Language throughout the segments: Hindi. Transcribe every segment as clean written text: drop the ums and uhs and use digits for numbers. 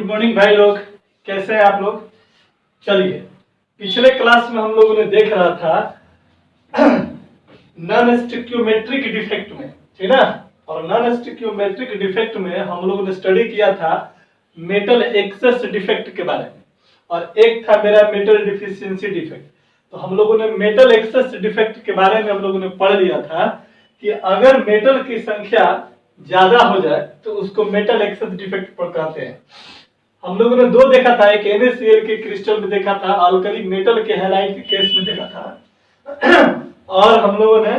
मॉर्निंग भाई लोग, कैसे हैं आप लोग। चलिए, पिछले क्लास में हम लोगों ने देख रहा था नॉन स्टिक्योमेट्रिक डिफेक्ट में, ठीक ना। और नॉन स्टिक्योमेट्रिक डिफेक्ट में हम लोगों ने स्टडी किया था मेटल एक्सेस डिफेक्ट के बारे में, और एक था मेरा मेटल डिफिशियंसी डिफेक्ट। तो हम लोगों ने मेटल एक्सेस डिफेक्ट के बारे में हम लोगों ने पढ़ लिया था कि अगर मेटल की संख्या ज्यादा हो जाए तो उसको मेटल एक्सेस डिफेक्ट कहते हैं। हम लोगों ने दो देखा था, एक NaCl के क्रिस्टल में देखा था, अल्कली मेटल के हैलाइड के केस में देखा था और हम लोगों ने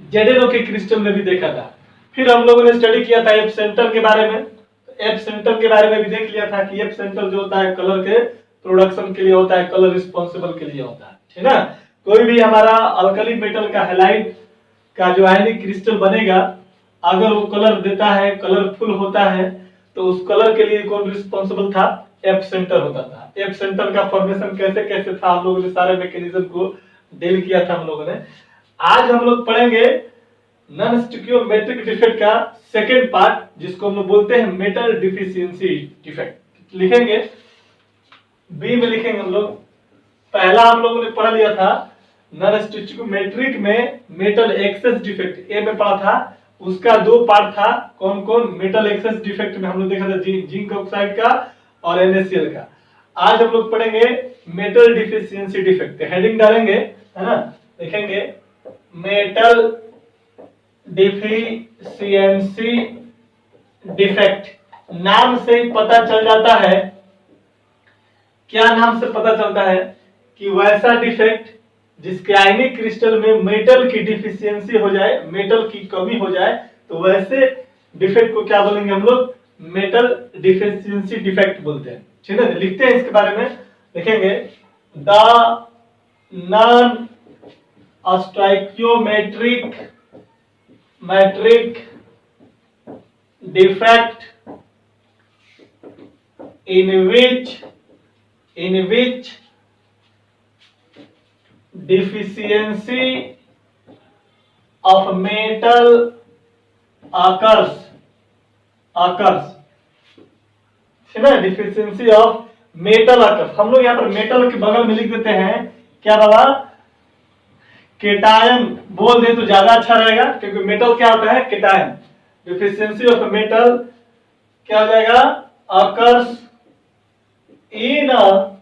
ZnO के क्रिस्टल में भी देखा था। फिर हम लोगों ने स्टडी किया था एफ सेंटर के बारे में। एफ सेंटर के बारे में भी देख लिया था कि एफ सेंटर जो होता है कलर के प्रोडक्शन के लिए होता है, कलर रिस्पॉन्सिबल के लिए होता है, ठीक ना। कोई भी हमारा अल्कली मेटल का हैलाइड का जो आयनिक क्रिस्टल बनेगा, अगर वो कलर देता है, कलरफुल होता है, तो उस कलर के लिए कौन रिस्पॉन्सिबल था? एफ सेंटर होता था। एफ सेंटर का फॉर्मेशन कैसे कैसे था, हम लोगों ने सारे मैकेनिज्म को डील किया था हम लोगों ने। आज हम लोग पढ़ेंगे नॉन स्टिक्योमेट्रिक डिफेक्ट का सेकेंड पार्ट, जिसको हम लोग बोलते हैं मेटल डिफिशियंसी डिफेक्ट। लिखेंगे बी में, लिखेंगे हम लोग। पहला हम लोगों ने पढ़ लिया था नॉन स्टिक्योमेट्रिक में मेटल एक्सेस डिफेक्ट, ए में पढ़ा था। उसका दो पार्ट था, कौन कौन? मेटल एक्सेस डिफेक्ट में हम लोग देखा था जिंक ऑक्साइड का और NaCl का। आज हम लोग पढ़ेंगे मेटल डिफिशियंसी डिफेक्ट। हेडिंग डालेंगे, है ना, लिखेंगे मेटल डिफिशियंसी डिफेक्ट। नाम से ही पता चल जाता है, क्या नाम से पता चलता है? कि वैसा डिफेक्ट जिसके आयनिक क्रिस्टल में मेटल की डिफिशियंसी हो जाए, मेटल की कमी हो जाए, तो वैसे डिफेक्ट को क्या बोलेंगे हम लोग? मेटल डिफिशियंसी डिफेक्ट बोलते हैं, ठीक है। लिखते हैं इसके बारे में, लिखेंगे the non stoichiometric defect in which deficiency of metal occurs, ठीक है। डिफिशियंसी ऑफ मेटल occurs, हम लोग यहाँ पर मेटल के बगल में लिख देते हैं क्या बाबा? केटायन बोल दे तो ज्यादा अच्छा रहेगा, क्योंकि मेटल क्या होता है? केटायन। डिफिशियंसी ऑफ मेटल क्या हो जाएगा? occurs in a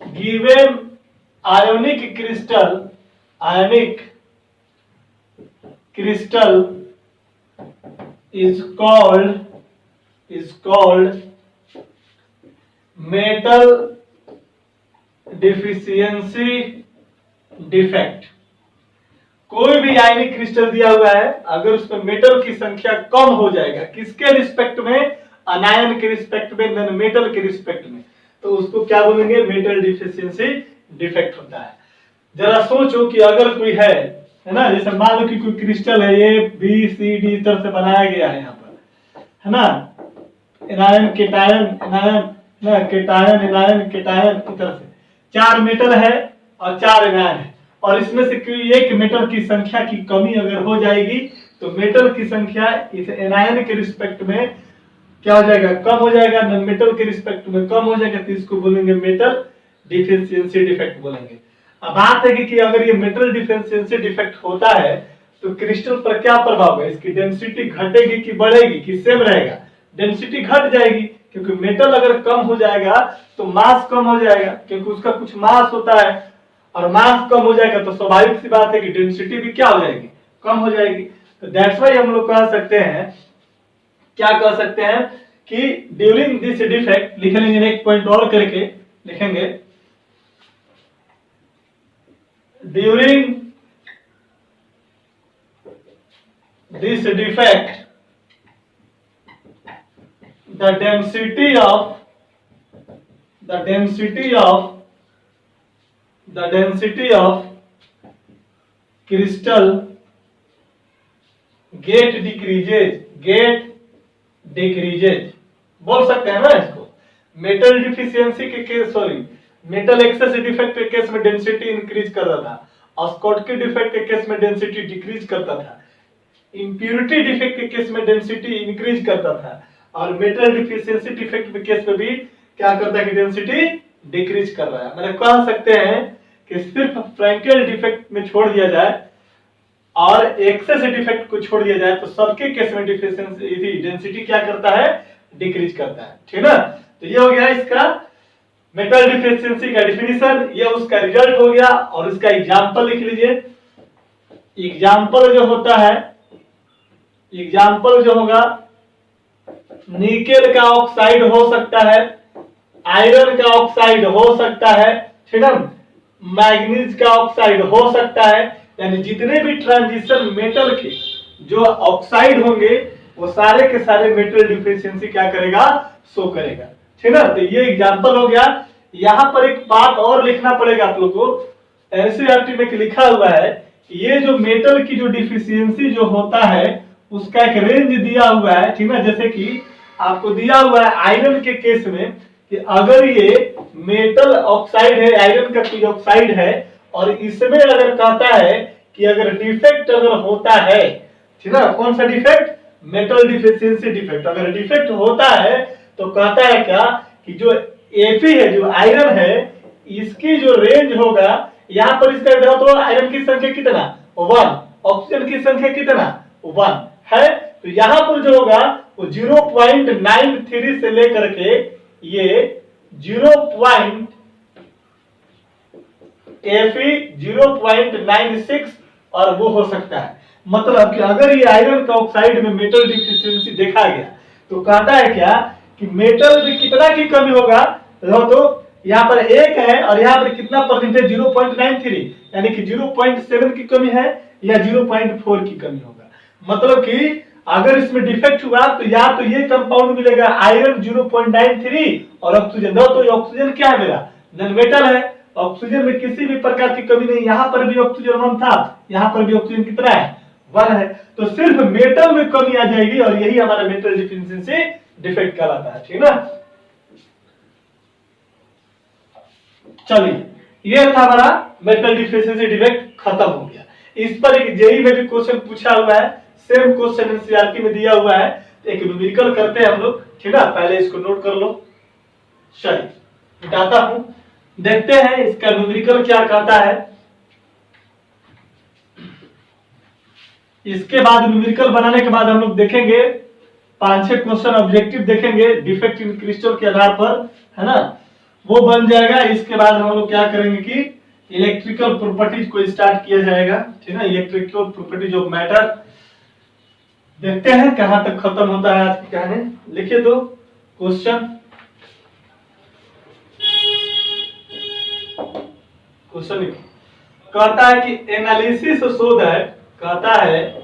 given ionic crystal is called metal deficiency defect। कोई भी आयनिक क्रिस्टल दिया हुआ है, अगर उसमें मेटल की संख्या कम हो जाएगा, किसके रिस्पेक्ट में? अनायन के रिस्पेक्ट में, नॉन मेटल के रिस्पेक्ट में, तो उसको क्या बोलेंगे? मेटल डिफिशियंसी डिफेक्ट होता है। जरा सोचो कि अगर कोई है ना, जैसे मान लो कि कोई क्रिस्टल है, ये BCD इस तरह से बनाया गया है यहाँ पर, है ना, एनायन केटायन, एनायन ना, केटायन एनायन केटायन, इस तरह से 4 मेटल है और 4 एनायन है, और इसमें से कोई एक मेटल की संख्या की कमी अगर हो जाएगी, तो मेटल की संख्या इस एनायन के रिस्पेक्ट में क्या हो जाएगा? कम हो जाएगा, नॉन मेटल के रिस्पेक्ट में कम हो जाएगा, तो इसको बोलेंगे मेटल डिफिशियंसी डिफेक्ट बोलेंगे। अब बात है कि अगर ये मेटल डिफिशियंसी डिफेक्ट होता है तो क्रिस्टल पर क्या प्रभाव है? इसकी डेंसिटी घटेगी कि बढ़ेगी कि सेम रहेगा? डेंसिटी घट जाएगी, क्योंकि मेटल अगर कम हो जाएगा तो मास कम हो जाएगा, क्योंकि उसका कुछ मास होता है, और मास कम हो जाएगा तो स्वाभाविक सी बात है कि डेंसिटी भी क्या हो जाएगी? कम हो जाएगी। तो दैट्स व्हाई हम लोग कह सकते हैं, क्या कह सकते हैं कि ड्यूरिंग दिस डिफेक्ट, लिख लेंगे एक पॉइंट और करके लिखेंगे, during this defect the density of crystal get decreases, बोल सकते हैं ना इसको। मेटल डिफिशियंसी के case, sorry, metal access defect के केस में डेंसिटी इंक्रीज करता था, और स्कॉटकी डिफेक्ट के केस में डेंसिटी डिक्रीज करता था, इंप्योरिटी डिफेक्ट के केस में डेंसिटी इंक्रीज करता था। और मेटल डिफिशियंसी डिफेक्ट केस में भी क्या करता है कि डेंसिटी डिक्रीज कर रहा है। मैंने कह सकते हैं कि सिर्फ फ्रैंकेल डिफेक्ट में छोड़ दिया जाए और एक्सेस डिफेक्ट को छोड़ दिया जाए तो सबके केस में डिफिशियंसी डेंसिटी क्या करता है, डिक्रीज करता है। ठीक ना, तो ये हो गया इसका मेटल डिफिशियंसी का डिफिनीशन, ये उसका रिजल्ट हो गया। और इसका एग्जांपल लिख लीजिए। एग्जांपल जो होता है, एग्जांपल जो होगा, निकेल का ऑक्साइड हो सकता है, आयरन का ऑक्साइड हो सकता है, ठीक है, मैग्नीज का ऑक्साइड हो सकता है। यानी जितने भी ट्रांजिशन मेटल के जो ऑक्साइड होंगे वो सारे के सारे मेटल डिफिशियंसी क्या करेगा, शो करेगा। ठीक है, तो ये एग्जांपल हो गया। यहां पर एक बात और लिखना पड़ेगा आप लोग को, एनसीईआरटी में लिखा हुआ है ये जो मेटल की जो डिफिशियंसी जो होता है उसका एक रेंज दिया हुआ है। ठीक है, जैसे कि आपको दिया हुआ है आयरन के केस में कि अगर ये मेटल ऑक्साइड है, आयरन का कोई ऑक्साइड है और इसमें अगर कहता है कि अगर डिफेक्ट अगर होता है, ठीक है, कौन सा डिफेक्ट, मेटल डिफिशियंसी डिफेक्ट, अगर डिफेक्ट होता है तो कहता है क्या कि जो एफी है, जो आयरन है, इसकी जो रेंज होगा, यहां पर इसका देखो तो आयरन की संख्या कितना 1, ऑक्सीजन की संख्या कितना 1 है, तो यहां पर जो होगा वो 0.93 से लेकर के ये 0.96 और वो हो सकता है। मतलब कि अगर ये आयरन का ऑक्साइड में मेटल डिफिशियंसी देखा गया तो कहता है क्या कि मेटल में कितना की कमी होगा, तो यहाँ पर 1 है और यहाँ पर कितना परसेंटेज 0.93, यानी कि 0.7 की कमी है या 0.4 की कमी होगा। मतलब कि अगर इसमें डिफेक्ट हुआ तो या तो ये कंपाउंड मिलेगा आयरन 0.93 और ऑक्सीजन, तो ऑक्सीजन क्या है मेरा नॉन मेटल है, ऑक्सीजन में किसी भी प्रकार की कमी नहीं। यहाँ पर भी ऑक्सीजन 1 था, यहाँ पर भी ऑक्सीजन कितना है 1 है, तो सिर्फ मेटल में कमी आ जाएगी और यही हमारा मेटल डिफिशियंसी डिफेक्ट कहलाता है। ठीक ना, चलिए ये था हमारा मेटल डिफिशियंसी डिफेक्ट, खत्म हो गया। इस पर एक जेईई में भी क्वेश्चन पूछा हुआ है, सेम क्वेश्चन एनसीईआरटी में दिया हुआ है, तो एक न्यूमेरिकल करते हैं हम लोग। ठीक है, पहले इसको नोट कर लो। चलिए मिटाता हूं, देखते हैं इसका न्यूमेरिकल क्या कहता है। इसके बाद न्यूमेरिकल बनाने के बाद हम लोग देखेंगे 5-6 क्वेश्चन ऑब्जेक्टिव देखेंगे डिफेक्ट इन क्रिस्टल के आधार पर, है ना, वो बन जाएगा। इसके बाद हम लोग क्या करेंगे कि इलेक्ट्रिकल प्रॉपर्टीज को स्टार्ट किया जाएगा। ठीक है, इलेक्ट्रिकल प्रॉपर्टीज ऑफ मैटर देखते हैं कहां तक खत्म होता है आज की कहानी। लिखिए दो क्वेश्चन। क्वेश्चन कहता है कि एनालिसिस शो दैट, कहता है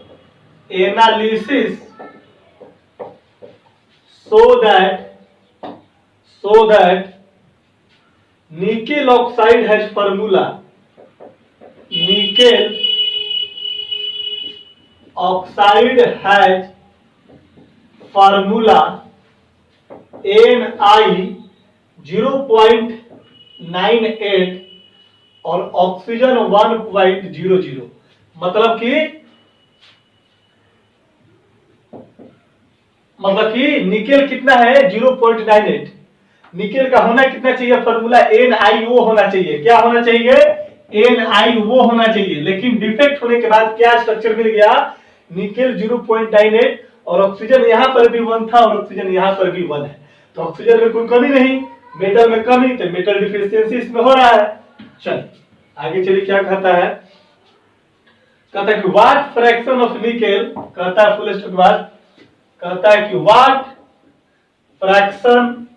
analysis so that nickel oxide has formula, nickel oxide has formula Ni 0.98 और ऑक्सीजन 1.00। मतलब कि निकेल कितना है 0.98, निकेल का होना कितना चाहिए, फॉर्मूला NiO होना चाहिए। क्या होना चाहिए, NiO होना चाहिए। लेकिन डिफेक्ट होने के बाद क्या स्ट्रक्चर मिल गया, निकेल 0.98 और ऑक्सीजन यहां पर भी 1 था और ऑक्सीजन यहां पर भी 1 है, तो ऑक्सीजन में कोई कमी नहीं, मेटल में कमी, तो मेटल डिफिशियंसी इसमें हो रहा है। चलिए आगे चलिए क्या कहता है, कहता है कि व्हाट फ्रैक्शन ऑफ निकेल, कहता है फुल स्टॉप बाद, कहता है कि what fraction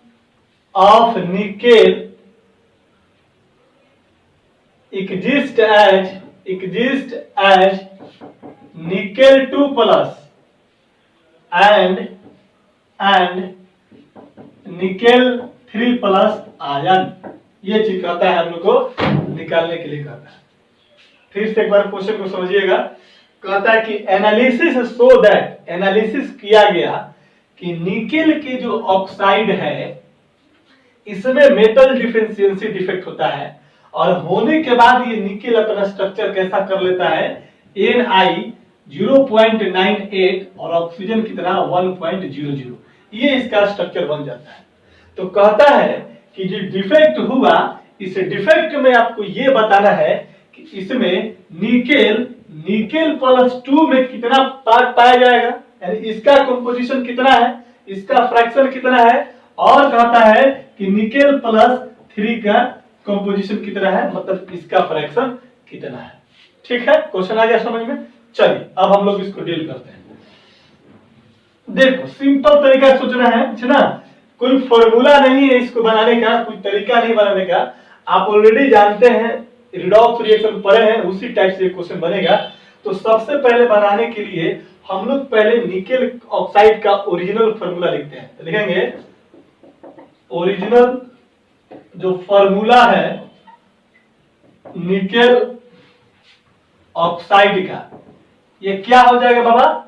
of nickel exist as nickel 2 plus and nickel 3 plus ion. ये चीज कहता है हम लोग को निकालने के लिए कहता है। फिर से एक बार क्वेश्चन को समझिएगा। कहता है कि एनालिसिस सो दैट, एनालिसिस किया गया कि निकेल की जो ऑक्साइड है इसमें मेटल डिफिशियंसी डिफेक्ट होता है और होने के बाद ये निकेल अपना स्ट्रक्चर कैसा कर लेता है, Ni 0.98 और ऑक्सीजन कितना 1.00। ये इसका स्ट्रक्चर बन जाता है। तो कहता है कि जो डिफेक्ट हुआ, इस डिफेक्ट में आपको ये बताना है कि इसमें निकेल प्लस 2 में कितना पार्ट पाया जाएगा, यानी इसका कंपोजिशन कितना है, इसका फ्रैक्शन कितना है, और कहता है कि निकेल प्लस 3 का कंपोजिशन कितना है, मतलब इसका फ्रैक्शन कितना है। ठीक है, क्वेश्चन आ गया समझ में। चलिए अब हम लोग इसको डील करते हैं। देखो सिंपल तरीका सोचना है ना, कोई फॉर्मूला नहीं है इसको बनाने का, कोई तरीका नहीं बनाने का। आप ऑलरेडी जानते हैं, रिडॉक्स रिएक्शन पढ़े हैं, उसी टाइप से क्वेश्चन बनेगा। तो सबसे पहले बनाने के लिए हम लोग पहले निकेल ऑक्साइड का ओरिजिनल फॉर्मूला लिखते हैं। तो लिखेंगे ओरिजिनल जो फॉर्मूला है निकेल ऑक्साइड का, ये क्या हो जाएगा बाबा,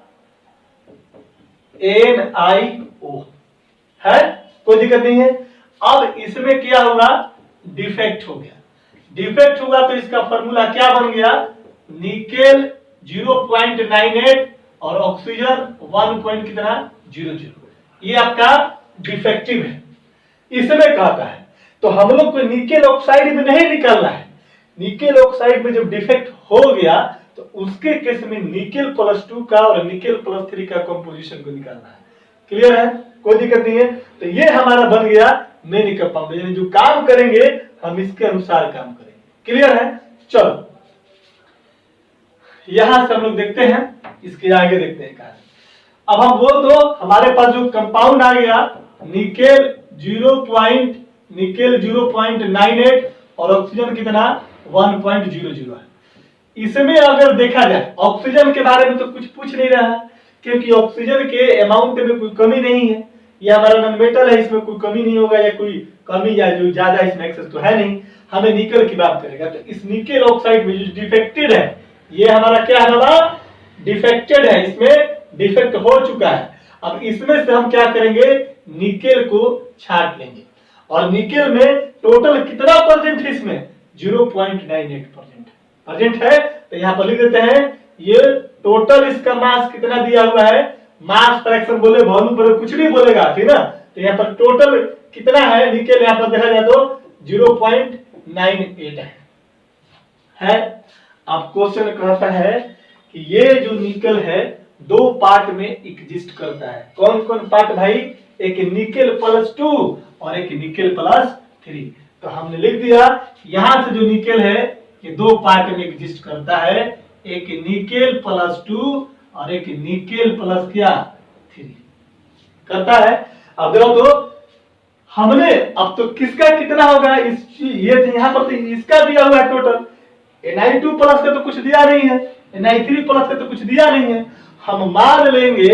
NiO है, कोई दिक्कत नहीं है। अब इसमें क्या होगा, डिफेक्ट हो गया। डिफेक्ट होगा तो इसका फॉर्मूला क्या बन गया, निकेल 0.98 और ऑक्सीजन 1 कितना 00। ये आपका डिफेक्टिव है। इसमें कहता है तो हम लोग को निकेल ऑक्साइड में नहीं निकालना है। निकेल ऑक्साइड में जब डिफेक्ट हो गया तो उसके केस में निकेल प्लस 2 का और निकेल प्लस 3 का कंपोजिशन को निकालना है। क्लियर है, कोई दिक्कत नहीं है। तो ये हमारा बन गया मेन कंपाउंड, यानी जो काम करेंगे हम इसके अनुसार काम करेंगे। क्लियर है, चलो यहां से हम लोग देखते हैं, इसके आगे देखते हैं कार्य। अब हम वो तो हमारे पास जो कंपाउंड आ गया निकेल 0.98 और ऑक्सीजन कितना 1.00 है। इसमें अगर देखा जाए ऑक्सीजन के बारे में तो कुछ पूछ नहीं रहा है, क्योंकि ऑक्सीजन के अमाउंट में कोई कमी नहीं है। ये हमारा नॉन मेटल है, इसमें कोई कमी नहीं होगा, या कोई कमी या जो ज्यादा इसमें एक्सेस तो है नहीं। हमें निकल की बात करेगा तो इस निकेल ऑक्साइड में जो डिफेक्टेड है, ये हमारा क्या है बाबा, डिफेक्टेड है, इसमें डिफेक्ट हो चुका है। अब इसमें से हम क्या करेंगे, निकेल को छांट लेंगे। और निकेल में टोटल कितना परसेंट है, इसमें 0.98% परसेंट है। तो यहाँ पर लिख देते हैं ये टोटल इसका मास कितना दिया हुआ है, मास फ्रैक्शन बोले वॉल्यूम बोले कुछ भी बोलेगा, ठीक ना। तो यहाँ पर टोटल कितना है निकेल, यहाँ पर देखा जाए तो 0.98 है। अब क्वेश्चन कहता है कि ये जो निकेल है दो पार्ट में एग्जिस्ट करता है। कौन कौन पार्ट भाई, एक निकेल प्लस 2 और एक निकेल प्लस 3। तो हमने लिख दिया यहां से जो निकेल है ये दो पार्ट में एग्जिस्ट करता है, एक निकेल प्लस 2 और एक निकेल प्लस क्या 3 करता है। अब देखो तो हमने अब तो किसका कितना होगा, इस ये यहाँ पर तो इसका दिया हुआ है टोटल, Ni2 प्लस का तो कुछ दिया नहीं है, Ni3 प्लस का तो कुछ दिया नहीं है। हम मान लेंगे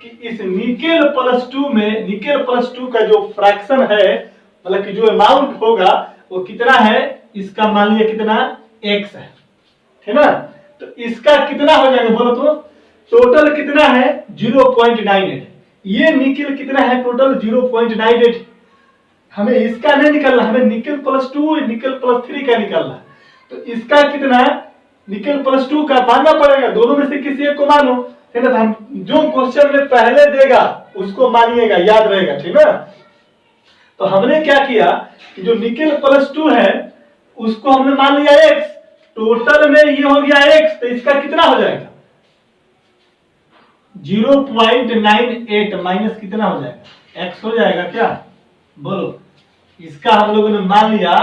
कि इस निकेल प्लस 2 में निकेल प्लस 2 का जो फ्रैक्शन है, मतलब कि जो अमाउंट होगा वो कितना है, इसका मान लिया कितना x है ना। तो इसका कितना हो जाएगा बोलो तो, टोटल कितना है 0.98। ये निकेल कितना है टोटल 0.98। हमें इसका नहीं निकालना, हमें निकेल प्लस 2 निकेल प्लस 3 का निकालना है। तो इसका कितना है, निकेल प्लस 2 का मानना पड़ेगा, दोनों में से किसी एक को मानो, है ना। हम जो क्वेश्चन में पहले देगा उसको मानिएगा, याद रहेगा, ठीक ना। तो हमने क्या किया कि जो निकेल प्लस 2 है उसको हमने मान लिया x, टोटल में ये हो गया x, तो इसका कितना हो जाएगा 0.98 माइनस कितना हो जाएगा x हो जाएगा क्या, बोलो। इसका हम लोगों ने मान लिया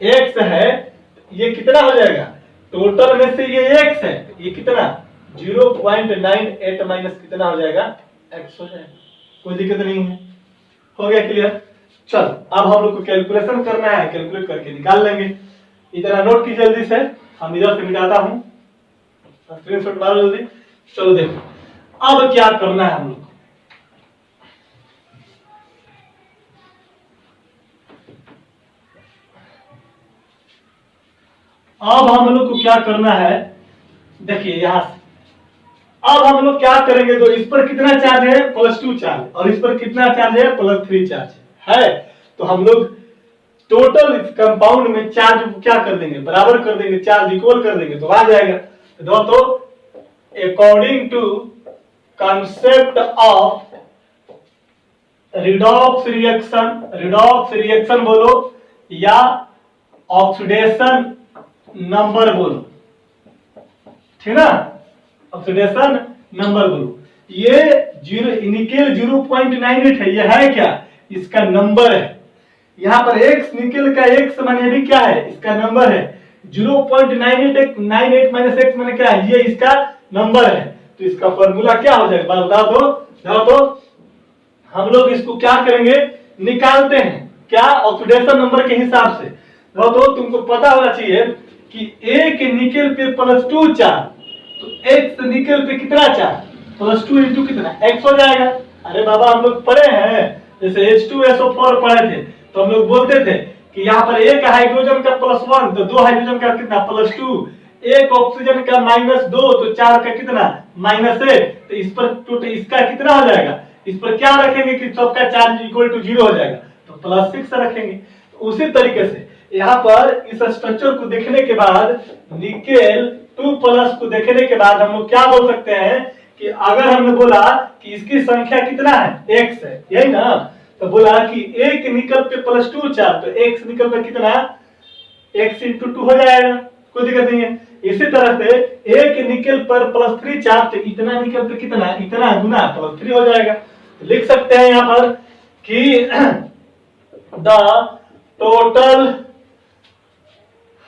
x है, ये कितना हो जाएगा, टोटल में से ये x है, ये कितना 0.98 माइनस कितना हो जाएगा x हो जाएगा। कोई दिक्कत नहीं है, हो गया क्लियर। चल अब हम लोग को कैलकुलेशन करना है, कैलकुलेट करके निकाल लेंगे। इधर नोट की जल्दी से, हम इधर से मिटाता हूं, स्क्रीनशॉट मारो जल्दी। चलो देखो अब क्या करना है हम लोग, अब हम लोग को क्या करना है, देखिए यहां से अब हम लोग क्या करेंगे, तो इस पर कितना चार्ज है +2 चार्ज, और इस पर कितना चार्ज है +3 चार्ज है। तो हम लोग टोटल इस कंपाउंड में चार्ज क्या कर देंगे, बराबर कर देंगे, चार्ज इक्वल कर देंगे तो आ जाएगा। तो according to concept of redox reaction बोलो या ऑक्सीडेशन नंबर बोलो, ठीक ना, ऑक्सीडेशन नंबर बोलो। ये निकेल 0.98 है, ये है क्या, इसका नंबर है। यहाँ पर एक्स निकेल का एक्स माने भी क्या है, इसका नंबर है। 0.98 माइनस एक्स माने क्या है, ये इसका नंबर है। तो इसका फॉर्मूला क्या हो जाएगा, बता दो। हम लोग इसको क्या करेंगे, निकालते हैं क्या, ऑक्सीडेशन नंबर के हिसाब से। तो तुमको पता होना चाहिए कि एक निकेल पे +2 चार्ज, तो एक्स निकेल पे कितना चार्ज, +2 इंटू कितना एक्स हो जाएगा। अरे बाबा हम लोग पढ़े हैं, जैसे H2SO4 पढ़े थे, तो हम लोग बोलते थे कि यहाँ पर एक हाइड्रोजन का +1 तो 2 हाइड्रोजन का कितना +2, एक ऑक्सीजन का -2 तो 4 का कितना -1। तो इस पर टोटल इसका कितना हो जाएगा, इस पर क्या रखेंगे कि सबका चार्ज इक्वल टू 0 हो जाएगा, तो +6 रखेंगे। उसी तरीके से यहाँ पर इस स्ट्रक्चर को देखने के बाद, निकेल 2+ को देखने के बाद हम लोग क्या बोल सकते हैं कि अगर हमने बोला कि इसकी संख्या कितना है, x है, यही ना, तो बोला कि एक निकल पे +2 चार्ज, तो x निकल पे कितना, x × 2 हो जाएगा, कोई दिक्कत नहीं है। इसी तरह से एक निकल पर +3 चार्ज, तो इतना निकल पे कितना, इतना गुना +3 हो जाएगा। तो लिख सकते हैं यहाँ पर कि the total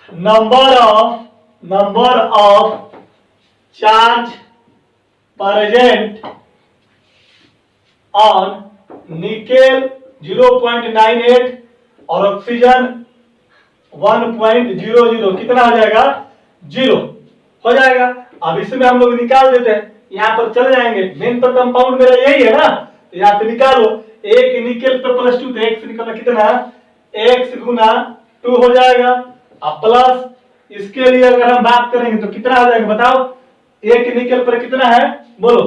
number of charge present on nickel 0.98 और ऑक्सीजन 1.00 कितना हो जाएगा, 0 हो जाएगा। अब इसमें हम लोग निकाल देते हैं, यहाँ पर चले जाएंगे, मेन तो कंपाउंड मेरा यही है ना, तो यहाँ से निकालो, एक निकेल पे +2 तो x निकलना कितना, x गुना 2 हो जाएगा। अब प्लस इसके लिए अगर हम बात करेंगे तो कितना हो जाएगा बताओ, एक निकेल पर कितना है बोलो,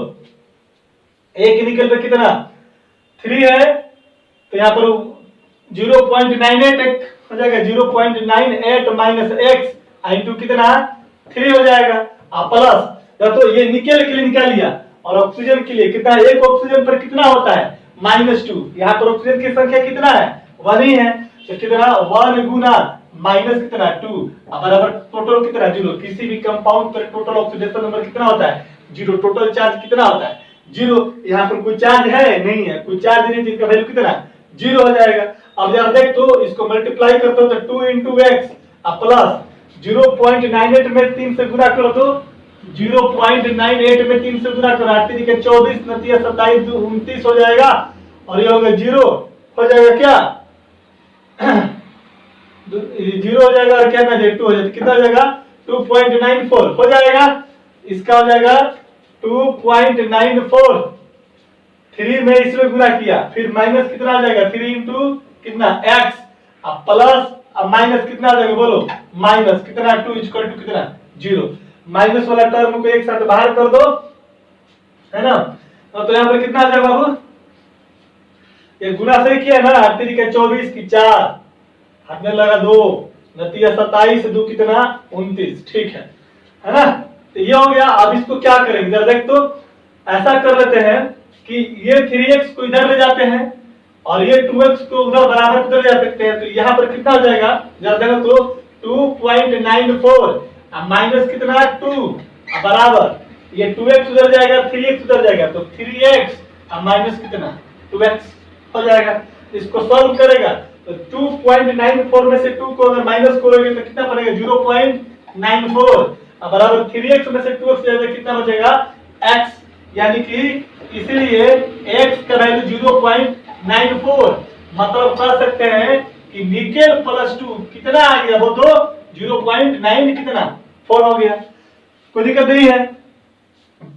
एक निकेल पर कितना 3 है, तो यहाँ पर 0.98 हो जाएगा, 0.98 माइनस x इंटू कितना 3 हो जाएगा। अब प्लस तो ये निकेल के लिए निकाल लिया, और ऑक्सीजन के लिए कितना, एक ऑक्सीजन पर कितना होता है -2, यहाँ पर ऑक्सीजन की संख्या कितना है 1 ही है, तो कितना 1 गुना माइनस कितना 2 बराबर टोटल कितना 0। किसी भी कंपाउंड पर टोटल ऑक्सीडेशन नंबर कितना होता है 0, टोटल चार्ज कितना होता है 0। यहाँ पर कोई चार्ज है नहीं है, कोई चार्ज नहीं, जिसका वैल्यू कितना 0 हो जाएगा। अब जरा देख तो इसको मल्टीप्लाई करते हो तो 2 × x प्लस 0.98 में 3 से गुना करो तो 0.98 में 3 से गुना करो 8 के 24 9 27 29 हो जाएगा, और ये होगा 0 हो जाएगा क्या 0 हो जाएगा, और क्या ना 2 हो जाएगा, कितना हो जाएगा 2.94 हो जाएगा, इसका हो जाएगा 2.94। 3 में इसमें गुना किया, फिर माइनस कितना हो जाएगा 3 इंटू कितना x, अब प्लस अब माइनस कितना हो जाएगा बोलो, माइनस कितना 2 इक्वल टू कितना 0। माइनस वाला टर्म को एक साथ बाहर कर दो, है ना, तो यहाँ पर कितना आ जाएगा बाबू, ये गुना से किया ना 8 के 24 की 4 हाथ में लगा 2 नतीजा 27 2 कितना 29, ठीक है ना। तो ये हो गया। अब इसको क्या करेंगे जरा देख तो, ऐसा कर लेते हैं कि ये 3x को इधर ले जाते हैं और ये 2x को उधर बराबर उधर ले जा सकते हैं, तो यहाँ पर कितना हो जाएगा जरा देखो तो 2.94 माइनस कितना 2 बराबर ये 2x उधर जाएगा 3x उधर जाएगा, तो 3x माइनस कितना 2x हो जाएगा। इसको सॉल्व करेगा तो 2.94 में से 2 को अगर माइनस करोगे तो कितना बनेगा 0.94 बराबर 3x में से 2x जाएगा, कितना बचेगा x, यानी कि इसलिए x का वैल्यू 0.94, मतलब कह सकते हैं कि निकेल +2 कितना आ गया वो तो 0.9 कितना 4 हो गया, कोई दिक्कत नहीं है।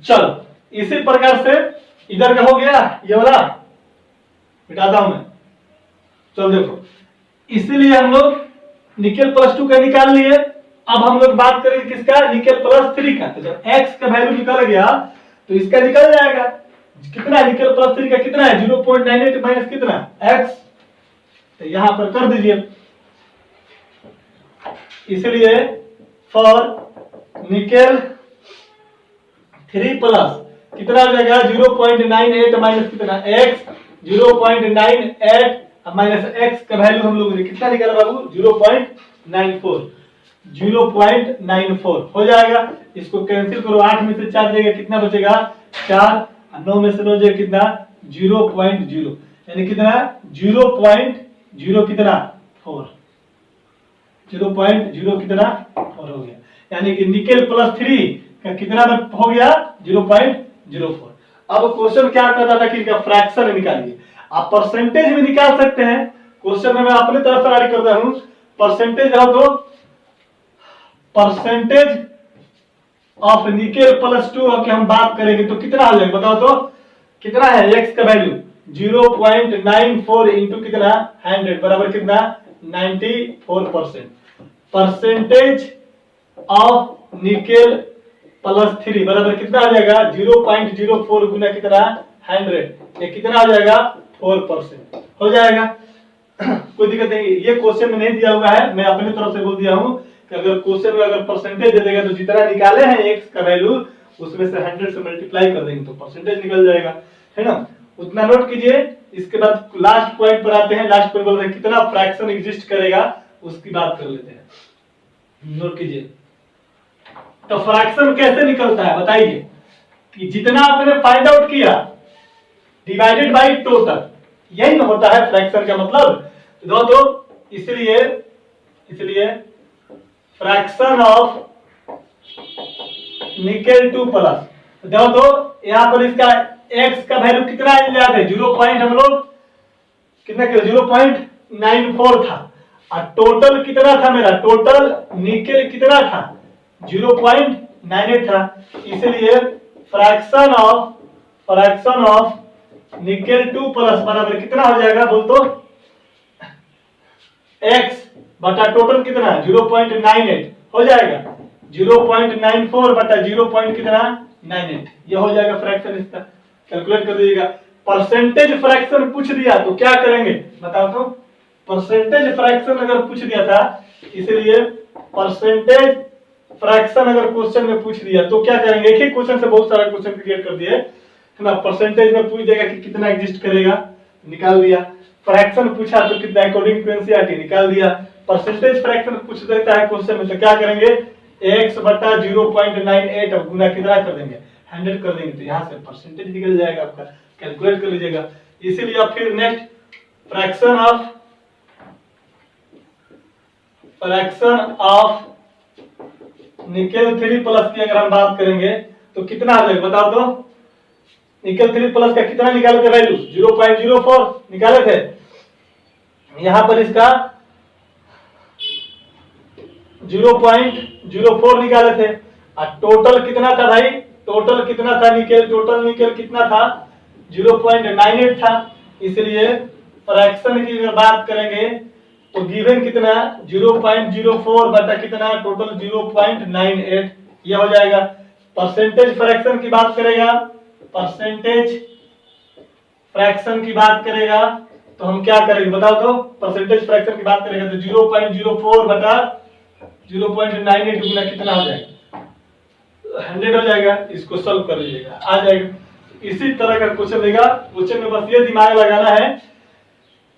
चलो इसी प्रकार से इधर का हो गया, ये वाला मिटाता हूं मैं, चलो देखो, इसीलिए हम लोग निकेल +2 का निकाल लिए। अब हम लोग बात करेंगे किसका, निकेल +3 का। तो जब x का वैल्यू निकल गया तो इसका निकल जाएगा, कितना निकेल +3 का कितना है 0.98 माइनस कितना x, तो यहां पर कर दीजिए। इसलिए फॉर निकेल 3 प्लस कितना हो जाएगा 0.98 माइनस कितना x 0.98 माइनस एक्स का वैल्यू हम लोगों ने कितना निकाला बाबू 0.94 0.94 हो जाएगा। इसको कैंसिल करो, 8 में से 4 जाएगा कितना बचेगा 4, 9 में से 9 जाएगा कितना 0.0 यानी कितना 0.0 कितना 4 0.0 कितना 4 हो गया। यानी कि निकेल प्लस 3 का कितना हो गया 0.04। अब क्वेश्चन क्या कहता था कि इनका फ्रैक्शन निकालिए। आप परसेंटेज भी निकाल सकते हैं। क्वेश्चन में मैं अपने तरफ से ऐड करता हूं, परसेंटेज हो तो परसेंटेज ऑफ निकेल प्लस 2 की हम बात करेंगे तो कितना आ जाएगा बताओ तो कितना है x का वैल्यू 0.94 इंटू कितना 100 बराबर कितना 94%। परसेंटेज ऑफ निकेल प्लस 3 बराबर कितना आ जाएगा 0.04 गुना कितना 100 ये कितना आ जाएगा 4% हो जाएगा। कोई दिक्कत नहीं, ये क्वेश्चन में नहीं दिया हुआ है, मैं अपने तरफ से बोल दिया हूं कि अगर क्वेश्चन में अगर परसेंटेज दे देगा तो जितना निकाले हैं x का वैल्यू उसमें से 100 से मल्टीप्लाई कर देंगे तो परसेंटेज निकल जाएगा, है ना। उतना नोट कीजिए। इसके बाद लास्ट पॉइंट पर आते हैं। लास्ट पॉइंट बोल रहे हैं कितना फ्रैक्शन एग्जिस्ट करेगा उसकी बात कर लेते हैं, नोट कीजिए। तो फ्रैक्शन कैसे निकलता है बताइए कि जितना आपने फाइंड आउट किया डिवाइडेड बाय टोटल, यही ना होता है फ्रैक्शन का मतलब। तो इसलिए फ्रैक्शन ऑफ निकेल 2 प्लस देखो तो यहां पर इसका x का वैल्यू कितना याद है 0 पॉइंट हम लोग कितना किया 0.94 था और टोटल कितना था मेरा टोटल निकेल कितना था 0.98 था। इसलिए फ्रैक्शन ऑफ निकेल 2 प्लस बराबर कितना हो जाएगा बोल तो x बटा टोटल कितना 0.98 हो जाएगा 0.94 बटा 0. कितना 98 ये हो जाएगा फ्रैक्शन। इसका कैलकुलेट कर दीजिएगा। परसेंटेज फ्रैक्शन पूछ दिया तो क्या करेंगे बताओ तो। परसेंटेज फ्रैक्शन अगर पूछ दिया था, इसलिए परसेंटेज फ्रैक्शन अगर क्वेश्चन में पूछ दिया तो क्या करेंगे। एक ही क्वेश्चन से बहुत सारा क्वेश्चन क्रिएट कर दिए है ना। परसेंटेज में पूछ देगा कि कितना एग्जिस्ट करेगा, निकाल दिया। फ्रैक्शन पूछा तो कितना अकॉर्डिंग टू एनसीईआरटी निकाल दिया। परसेंटेज फ्रैक्शन पूछ देता है क्वेश्चन में तो क्या करेंगे x बटा 0.98 और गुना कितना कर देंगे 100 कर देंगे तो यहाँ से परसेंटेज निकल जाएगा आपका। कैलकुलेट कर लीजिएगा। इसीलिए अब फिर next fraction of nickel 3 plus की अगर हम बात करेंगे तो कितना आ जाएगा बताओ तो। निकेल 3 प्लस का कितना निकाले थे वैल्यू 0.04 निकाले थे। यहां पर इसका 0.04 निकाले थे और टोटल कितना था भाई, टोटल कितना था निकेल, टोटल निकेल कितना था 0.98 था। इसलिए फ्रैक्शन की अगर बात करेंगे तो गिवन कितना 0.04 बटा कितना टोटल 0.98 ये हो जाएगा। परसेंटेज फ्रैक्शन की बात करेगा, परसेंटेज फ्रैक्शन की बात करेगा तो हम क्या करेंगे बताओ तो। परसेंटेज फ्रैक्शन की बात करेगा तो 0.04 बटा 0.98 गुना कितना हो जाएगा 100 हो जाएगा। इसको सॉल्व कर लीजिएगा आ जाएगा। इसी तरह का क्वेश्चन देगा। क्वेश्चन में बस ये दिमाग लगाना है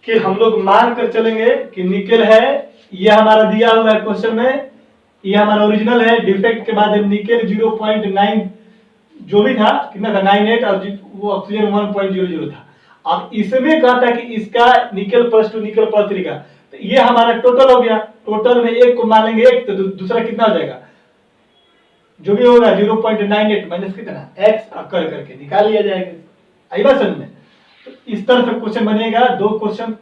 कि हम लोग मान कर चलेंगे कि निकेल है, ये हमारा दिया हुआ है क्वेश्चन में, ये हमारा ओरिजिनल है। डिफेक्ट के बाद निकेल 0.9 जो भी था कितना था 98 और वो ऑक्सीजन 1.00 था। अब इसमें कहता है कि इसका निकेल प्लस 2 निकेल प्लस 3 का तो ये हमारा टोटल हो गया। टोटल में एक को मानेंगे एक तो दूसरा कितना हो जाएगा जो भी होगा 0.98 माइनस कितना x कर करके निकाल लिया जाएगा। आई बात समझ में। तो इस तरह से क्वेश्चन बनेगा। 2 क्वेश्चन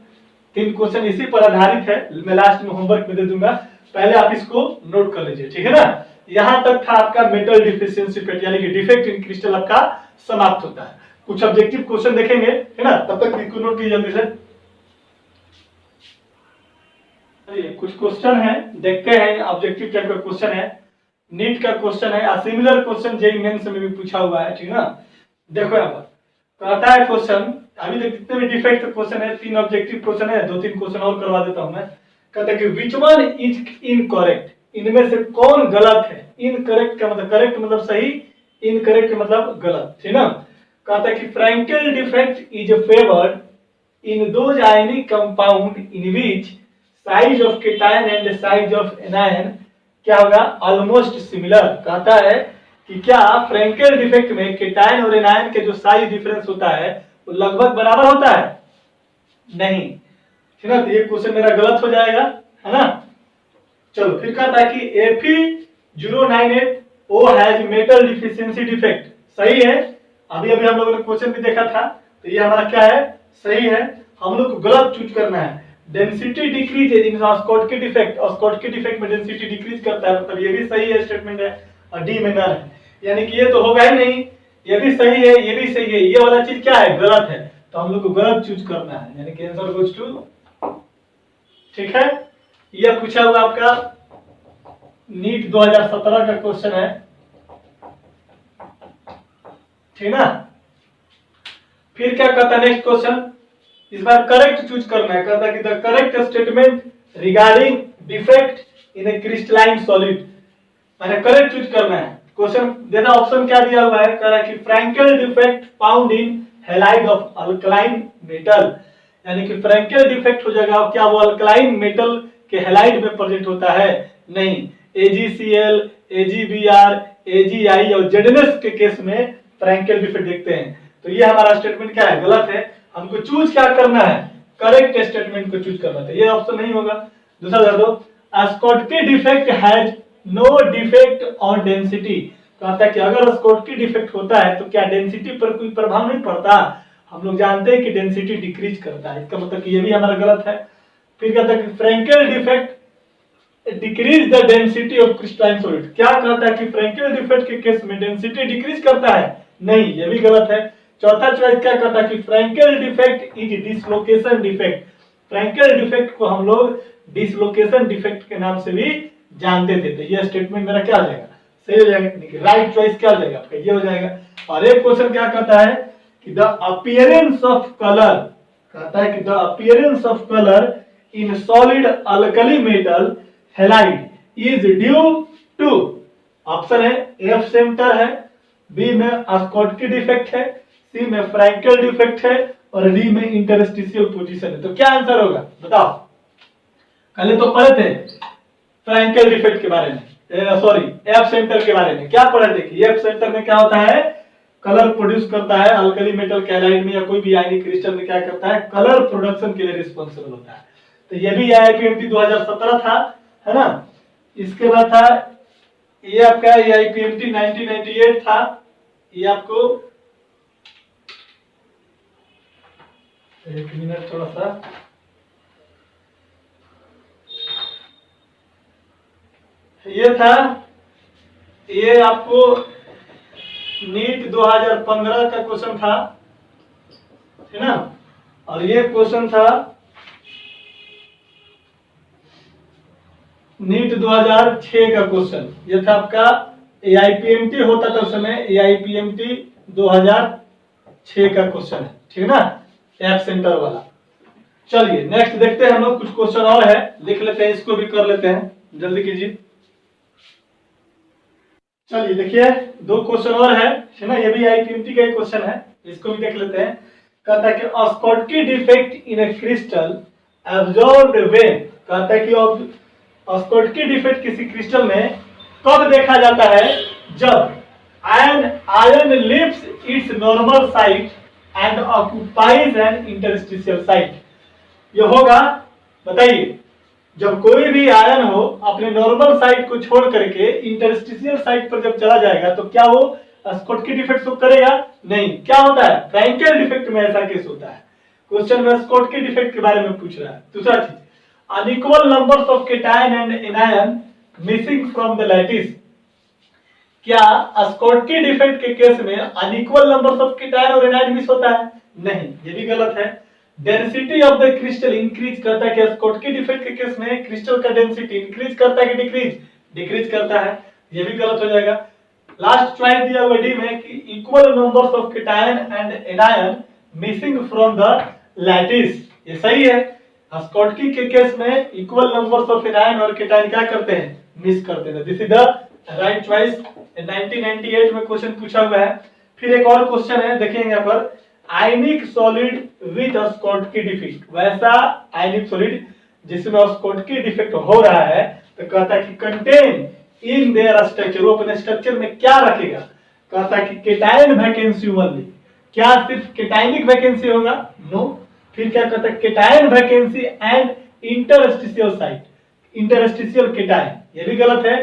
3 क्वेश्चन इसी पर आधारित है। मैं लास्ट में होमवर्क में दे दूंगा, पहले आप इसको नोट कर लीजिए ठीक है ना। यहां तक था आपका मेटल डिफिशियंसी पेट यानी कि डिफेक्ट इन क्रिस्टल आपका समाप्त होता है। कुछ ऑब्जेक्टिव क्वेश्चन देखेंगे है ना, तब तक इसको नोट कीजिए जल्दी से। कुछ क्वेश्चन है देखते हैं। ऑब्जेक्टिव टाइप का क्वेश्चन है, नीट का क्वेश्चन है, सिमिलर क्वेश्चन जेईई मेंस में भी पूछा हुआ है ठीक है ना। देखो यहाँ पर कहता है क्वेश्चन, अभी तक जितने भी डिफेक्ट क्वेश्चन है 3 ऑब्जेक्टिव क्वेश्चन है, 2-3 क्वेश्चन और करवा देता हूं मैं। कहता है कि विच वन इज इनकरेक्ट, इनमें से कौन गलत है। इनकरेक्ट का मतलब करेक्ट मतलब सही, इनकरेक्ट मतलब गलत ठीक ना। कहता है कि Frenkel defect is favoured in those ionic compound in which size of cation and size of anion क्या होगा, ऑलमोस्ट सिमिलर। कहता है कि क्या फ्रैंकेल डिफेक्ट में केटायन और एनायन के जो साइज डिफरेंस होता है वो लगभग बराबर होता है, नहीं, ठीक है। तो ये क्वेश्चन मेरा गलत हो जाएगा, है ना। चलो फिर कहता है कि Fe098O has metal deficiency defect, सही है। अभी अभी हम लोगों ने क्वेश्चन भी देखा था, तो ये हमारा क्या है, सही है। हम लोग को गलत चूज करना है। Density decrease in Schottky defect, और स्कॉटकी डिफेक्ट में डेंसिटी डिक्रीज करता है, मतलब ये भी सही है स्टेटमेंट है, और डी में नन है, यानी कि ये तो होगा ही नहीं। ये भी सही है, ये भी सही है, ये वाला चीज क्या है, गलत है। तो हम लोग को गलत चूज करना है, यानी कि आंसर गोज टू, ठीक है। ये पूछा हुआ आपका नीट 2017 का क्वेश्चन है, ठीक ना। फिर क्या कहता है नेक्स्ट क्वेश्चन, इस बार करेक्ट चूज करना है। कहता है कि the correct statement regarding defect in A crystalline solid, मैंने करेक्ट चूज करना है। क्वेश्चन देना, ऑप्शन क्या दिया हुआ है, कह रहा है कि Frenkel defect found in halide of alkaline metal, यानी कि फ्रैंकेल डिफेक्ट हो जाएगा, क्या वो अल्कलाइन मेटल के हैलाइड में प्रेजेंट होता है, नहीं। AgCl, AgBr, AgI और ZnS के केस में फ्रैंकेल डिफेक्ट देखते हैं। तो ये हमारा स्टेटमेंट क्या है, गलत है। हमको चूज क्या करना है, करेक्ट स्टेटमेंट को चूज करना है, ये ऑप्शन नहीं होगा। दूसरा कर दो, Schottky defect has no defect on density, कहता है कि अगर स्कॉटकी डिफेक्ट होता है तो क्या डेंसिटी पर कोई प्रभाव नहीं पड़ता। हम लोग जानते हैं कि डेंसिटी डिक्रीज करता है, इसका मतलब कि ये भी हमारा गलत है। फिर कहता है कि Frenkel defect decrease the density of crystalline solid, क्या कहता है कि फ्रैंकेल डिफेक्ट के केस में डेंसिटी डिक्रीज करता है, नहीं, ये भी गलत है। चौथा चॉइस क्या कहता है कि Frenkel defect is dislocation defect, Frenkel defect को हम लोग डिसलोकेशन डिफेक्ट के नाम से भी जानते थे। तो ये स्टेटमेंट मेरा क्या हो जाएगा, सही हो जाएगा। राइट चॉइस क्या हो जाएगा आपका, ये हो जाएगा। और एक क्वेश्चन क्या कहता है कि द अपीयरेंस ऑफ कलर, कहता है कि the appearance of colour in solid alkali metal halide is due to, option है एफ सेंटर है, बी में स्कॉटकी डिफेक्ट है, सी में फ्रैंकेल डिफेक्ट है, और डी में इंटरस्टिशियल पोजीशन है। तो क्या आंसर होगा बताओ। पहले तो पढ़े थे फ्रैंकेल डिफेक्ट के बारे में, सॉरी एफ सेंटर के बारे में क्या पढ़े थे कि एफ सेंटर में क्या होता है, कलर प्रोड्यूस करता है अल्कली मेटल कैलाइड में या कोई भी आयनिक क्रिस्टल में, क्या करता है, कलर प्रोडक्शन के लिए रिस्पांसिबल होता है। तो ये भी आईपीएमटी 2017 था, है ना। इसके बाद था ये आपका आईपीएमटी 1998 था, ये आपको एक मिनट थोड़ा सा, ये था, ये आपको नीट 2015 का क्वेश्चन था, है ना। और ये क्वेश्चन था नीट 2006 का क्वेश्चन, ये था आपका एआईपीएमटी होता था उस समय, एआईपीएमटी 2006 का क्वेश्चन है, ठीक है ना, एफ सेंटर वाला। चलिए नेक्स्ट देखते हैं हम लोग, कुछ क्वेश्चन और है, लिख लेते हैं, इसको भी कर लेते हैं, जल्दी कीजिए। चलिए देखिए दो क्वेश्चन और है ना, ये भी आईपीएमटी का एक क्वेश्चन है, इसको भी देख लेते हैं। कहता है कि Schottky defect in A crystal absorbed when, कहता है कि स्कॉटकी डिफेक्ट किसी क्रिस्टल में कब देखा जाता है, जब ion leaves its normal site and occupies an interstitial site. ये होगा, बताइए, जब कोई भी आयन हो अपने नॉर्मल साइट को छोड़ करके इंटरस्टिशियल साइट पर जब चला जाएगा तो क्या वो स्कॉटकी डिफेक्ट शो करेगा, नहीं। क्या होता है, फ्रैंकेल डिफेक्ट में ऐसा केस होता है। क्वेश्चन में स्कॉटकी डिफेक्ट के बारे में पूछ रहा है। दूसरा चीज, unequal numbers of cation and anion missing from the lattice, क्या स्कॉटकी डिफेक्ट के केस में अनइक्वल नंबर्स ऑफ केटायन और एनायन मिस होता है, नहीं, ये भी गलत है। Density of the crystal increase करता है, क्या स्कॉटकी डिफेक्ट के केस में क्रिस्टल का डेंसिटी इंक्रीज करता है कि डिक्रीज, डिक्रीज करता है, ये भी गलत हो जाएगा। लास्ट चॉइस दिया हुआ डी में कि equal numbers of cation and anion missing from the lattice, ये सही है। स्कॉटकी के केस में इक्वल नंबर्स ऑफ एनायन और केटायन क्या करते हैं, मिस करते हैं। This is the right choice. 1998 में क्वेश्चन पूछा हुआ है। फिर एक और क्वेश्चन है, देखिए यहाँ पर, आयनिक सॉलिड विथ स्कॉटकी डिफेक्ट, वैसा आयनिक सॉलिड जिसमें स्कॉटकी डिफेक्ट हो रहा है, तो कहता है कि कंटेन इन देयर स्ट्रक्चर, वो अपने स्ट्रक्चर में क्या रखेगा, कहता है कि केटायन वैकेंसी ओनली, क्या सिर्फ केटायनिक वैकेंसी होगा, नो, फिर क्या कहता है cation vacancy and interstitial site, interstitial cation, ये भी गलत है,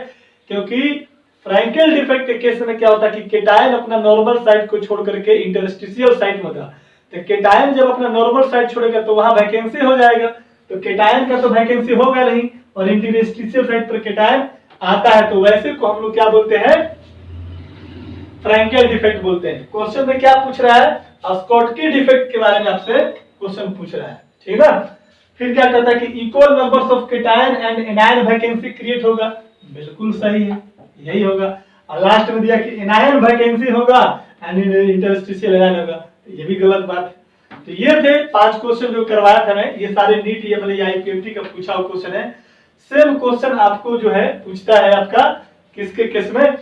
क्योंकि फ्रैंकेल डिफेक्ट के केस में क्या होता है कि केटायन अपना नॉर्मल साइट को छोड़ करके इंटरस्टिशियल साइट में था, तो केटायन जब अपना नॉर्मल साइट छोड़ेगा तो वहां वैकेंसी हो जाएगा, तो केटायन का तो वैकेंसी होगा नहीं, और इंटरस्टिशियल साइट पर केटायन आता है, तो वैसे को हम लोग क्या बोलते हैं, फ्रैंकेल डिफेक्ट बोलते हैं। क्वेश्चन में क्या पूछ रहा है, स्कॉटकी डिफेक्ट के बारे में आपसे क्वेश्चन पूछ रहा है, ठीक है ना। फिर क्या कहता है कि equal numbers of cation and anion vacancy create होगा, बिल्कुल सही है, यही होगा। और लास्ट में दिया कि एनायन वैकेंसी होगा एंड इंटरस्टिशियल एनायन होगा, तो ये भी गलत बात है। तो ये थे 5 क्वेश्चन जो करवाया था मैं, ये सारे नीट ये वाले आईपीएमटी का पूछा हुआ क्वेश्चन है। सेम क्वेश्चन आपको जो है पूछता है आपका किसके केस में,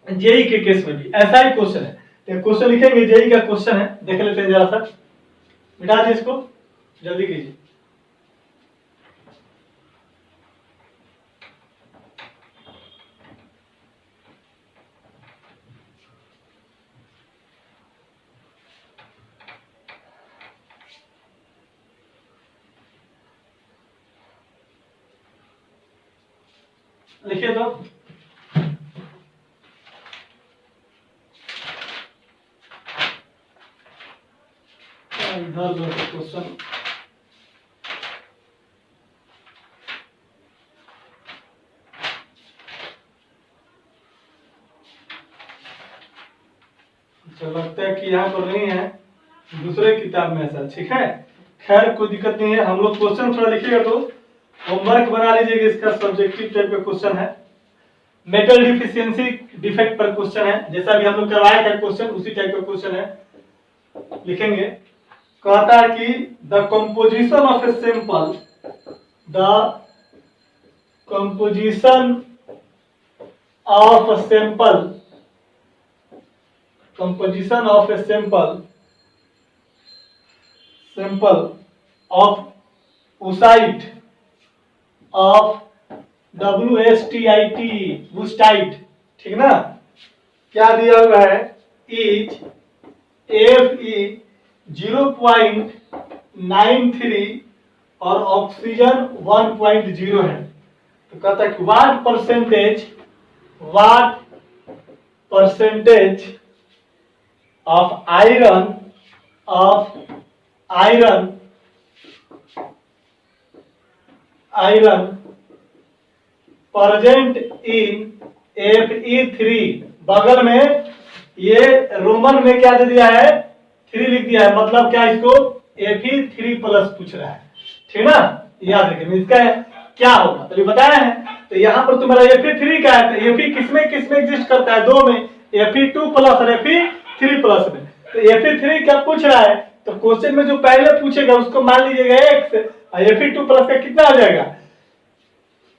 जेई के केस में भी ऐसा ही क्वेश्चन है। तो क्वेश्चन लिखेंगे, जेई का क्वेश्चन है, देख लेते हैं जरा सा, मिटा दीजिए इसको, जल्दी कीजिए। लिखिए तो इधर जो क्वेश्चन तो लगता है कि यहाँ पर नहीं है, दूसरे किताब में ऐसा, ठीक है, खैर कोई दिक्कत नहीं है। हम लोग क्वेश्चन थोड़ा लिखिएगा तो होमवर्क बना लीजिएगा, इसका सब्जेक्टिव टाइप का क्वेश्चन है, मेटल डिफिशियंसी डिफेक्ट पर क्वेश्चन है, जैसा भी हम लोग करवाया था क्वेश्चन उसी टाइप का क्वेश्चन है, लिखेंगे। कहता है कि the composition of a sample, the composition of sample, composition of a sample of oocyte of WSTIT, वुस्टाइट, ठीक ना, क्या दिया हुआ है, इज Fe 0.93 और ऑक्सीजन 1.0 है, तो कहता है कि what percentage of iron present in Fe3, बगल में ये रोमन में क्या दे दिया है, 3 लिख दिया है, मतलब क्या इसको Fe3 प्लस पूछ रहा है, ठीक ना, याद रखिए इसका क्या होगा तो बताया है। तो यहाँ पर तुम्हारा Fe3 का है, तो Fe किसमें एग्जिस्ट करता है, 2 में, Fe2 प्लस और Fe3 प्लस में, तो Fe3 क्या पूछ रहा है, तो क्वेश्चन में जो पहले पूछेगा उसको मान लीजिएगा x, और Fe2 प्लस का कितना आ जाएगा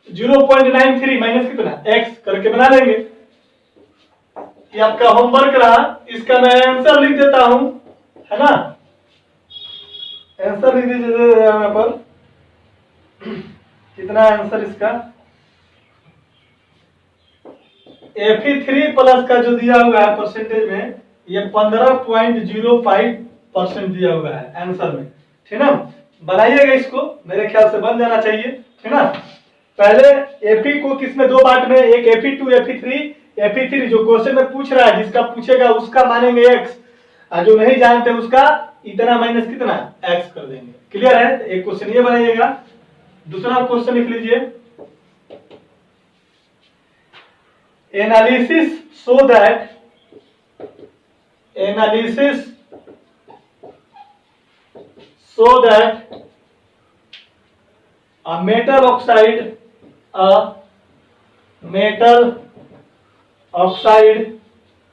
0.93 माइनस कितना x करके बना देंगे। ये आपका होमवर्क रहा, इसका मैं आंसर लिख देता हूं, है ना, आंसर लिख दीजिए यहाँ पर, कितना आंसर इसका, Fe3 प्लस का जो दिया हुआ है परसेंटेज में, ये 15.05% दिया हुआ है आंसर में, ठीक ना, बनाइएगा इसको, मेरे ख्याल से बन जाना चाहिए, ठीक ना। पहले Fe को किसमें 2 पार्ट में, एक Fe2 Fe3 जो क्वेश्चन में पूछ रहा है, जिसका पूछेगा उसका मानेंगे x, और जो नहीं जानते उसका इतना माइनस कितना x कर देंगे, क्लियर है। एक क्वेश्चन ये बनाइएगा, दूसरा क्वेश्चन लिख लीजिए, analysis so that a metal oxide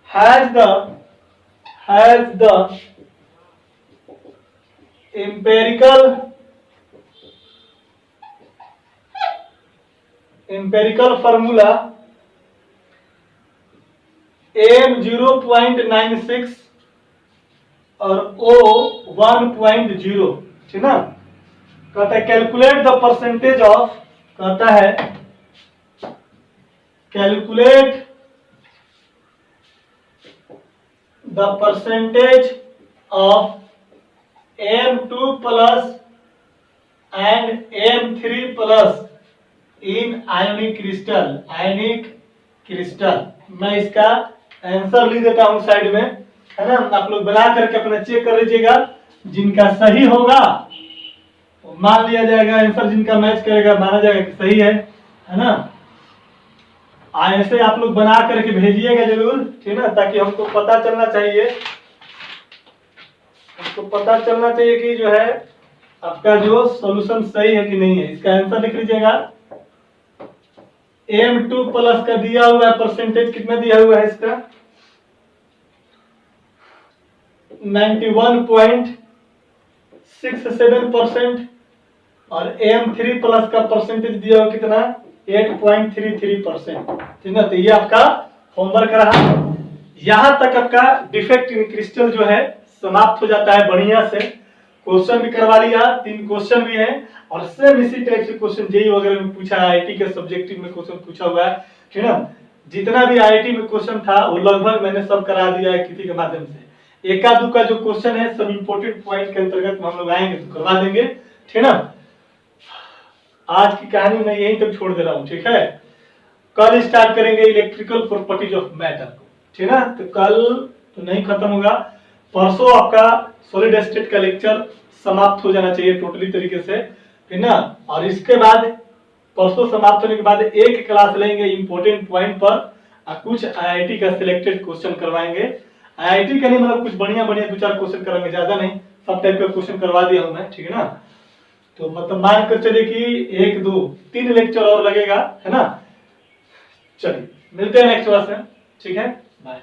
has the empirical formula M 0.96 और O 1.0, ठीक ना। कहता है कैलकुलेट द परसेंटेज ऑफ, कहता है calculate the percentage of M2 plus and M3 plus in ionic crystal, ionic crystal. मैं इसका आंसर लिख देता हूं साइड में, है ना। आप लोग बना करके अपना चेक कर लीजिएगा, जिनका सही होगा मान लिया जाएगा, आंसर जिनका मैच करेगा माना जाएगा कि सही है ना। ऐसे आप लोग बना करके भेजिएगा जरूर, ठीक ना, ताकि हमको पता चलना चाहिए, हमको पता चलना चाहिए कि जो है आपका जो सॉल्यूशन सही है कि नहीं है। इसका आंसर लिख लीजिएगा। M2 प्लस का दिया हुआ है परसेंटेज, कितना दिया हुआ है इसका 91.67%, और M3 प्लस का परसेंटेज दिया हुआ कितना 8.33%, ठीक ना। तो ये आपका होमवर्क रहा। यहां तक आपका डिफेक्ट इन क्रिस्टल जो है समाप्त हो जाता है बढ़िया से। क्वेश्चन भी करवा लिया, 3 क्वेश्चन भी है, और सेम इसी टाइप से क्वेश्चन जेई वगैरह में पूछा है, आईआईटी के सब्जेक्टिव में क्वेश्चन पूछा हुआ है, ठीक ना। जितना भी आईआईटी में क्वेश्चन था वो लगभग मैंने सब करा दिया है किसी के माध्यम से। एका दुका जो क्वेश्चन है सब इंपोर्टेंट पॉइंट के अंतर्गत हम लोग आएंगे तो करवा देंगे, ठीक ना। आज की कहानी मैं यहीं तक छोड़ दे रहा हूँ, ठीक है। कल स्टार्ट करेंगे इलेक्ट्रिकल प्रॉपर्टीज ऑफ मैटर को, ठीक ना। तो कल तो नहीं खत्म होगा, परसों आपका सॉलिड स्टेट का लेक्चर समाप्त हो जाना चाहिए टोटली तरीके से, ठीक ना। और इसके बाद परसों समाप्त होने के बाद एक क्लास लेंगे इंपोर्टेंट पॉइंट पर, और कुछ आईआईटी का सिलेक्टेड क्वेश्चन करवाएंगे। आईआईटी का नहीं, मतलब कुछ बढ़िया बढ़िया 2-4 क्वेश्चन कराएंगे, ज्यादा नहीं, सब टाइप का क्वेश्चन करवा दिया हूं मैं, ठीक है ना। तो मतलब मान कर चलिए कि 1 2 3 लेक्चर और लगेगा, है ना। चलिए मिलते हैं नेक्स्ट क्लास में, ठीक है, बाय।